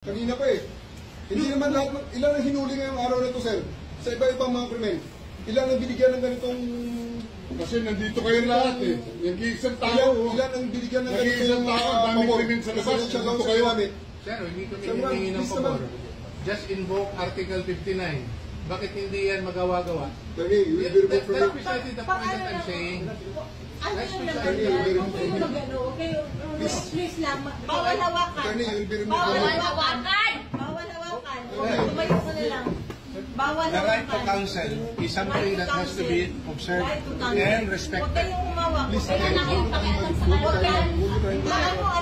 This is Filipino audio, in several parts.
Kanina pa eh. Hindi naman lahat ng, ilan ang hinuli ngayong araw na ito, sir? Sa iba-ibang mga krimen. Ilan ang binigyan ng ganitong... Kasi nandito kayo lahat eh. Yung isang tao. Ilan ang binigyan ng ganitong... Isang tao, dami krimen sa labas. Nandito kayo. Sir, hindi kami hiningi ng pabor. Just invoke Article 59. Bakit hindi yan magawa-gawa? Kani, you will be removed from That's precisely the point that I'm saying. Ano yung nagano? Okay, please lang. Bawal hawakan. Kani, you will be removed Bawal from hawakan. Bawal hawakan. Tumayo ka na lang. Bawal The right to hawakan. counsel is something that has to be observed and Huwag respected. kayong umawak. Huwag Please, kayong pakialam sa lawyer.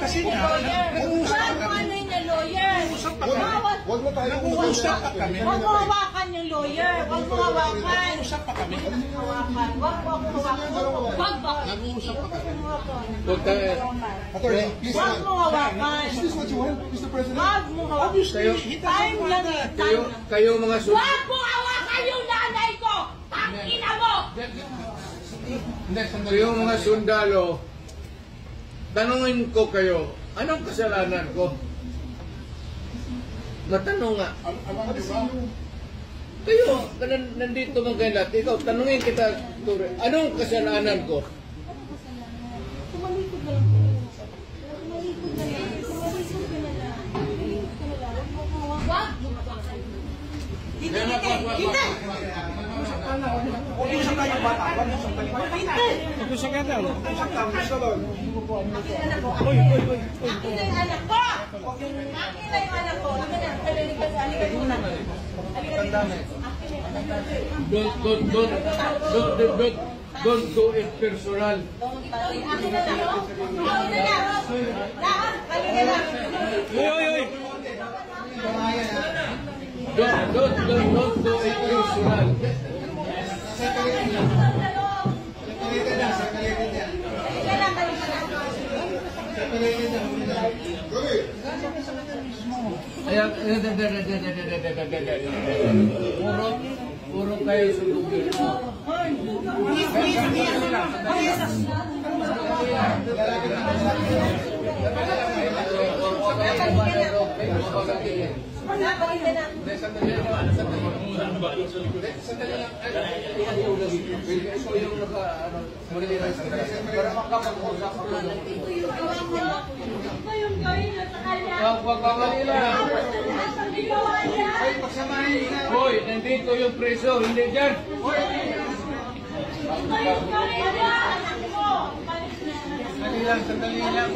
Kasi nga, Ano yung lawyer? Huwag na tayo nag-uusap pa kami. Huwag mo hawakan yung lawyer. Huwag mo hawakan. Nag-uusap pa kami. Huwag mo hawakan. Huwag mo hawakan. Huwag ba? Nag-uusap pa kami. Attorney, please. Huwag mo hawakan. Is this what you want, Mr. President? Huwag mo hawakan. Time lang eh. Kayo mga Huwag mo hawakan yung nanay ko! Tangina mo! Kayong mga sundalo, tanungin ko kayo, anong kasalanan ko? Matanong nga. Kayo, nandito mga kayo lahat, ikaw, tanungin kita, Ture, anong kasalanan ko? Tumalikod na lang po. Tumalikod na lang. Tumalikod ka na lang. Tumalikod ka na lang. Huwag mo hawakan. Huwag mo hawakan. Dito, dito. Dito! Huwag yung sa tayo bata. Huwag yung sa tayo bata. Huwag yung sa tayo bata. Huwag yung sa tayo bata. Akin na yung anak ko! Akin na yung anak ko! Halika na. Halika muna. Halika dito. Akin na yung anak ko. Don't go it personal. Akin na lang. Akin na lang. Lahat. Halika na. Don't go it personal. Puro kayo sundugin. Hoy, nandito yung preso, hindi dyan. Sandali lang.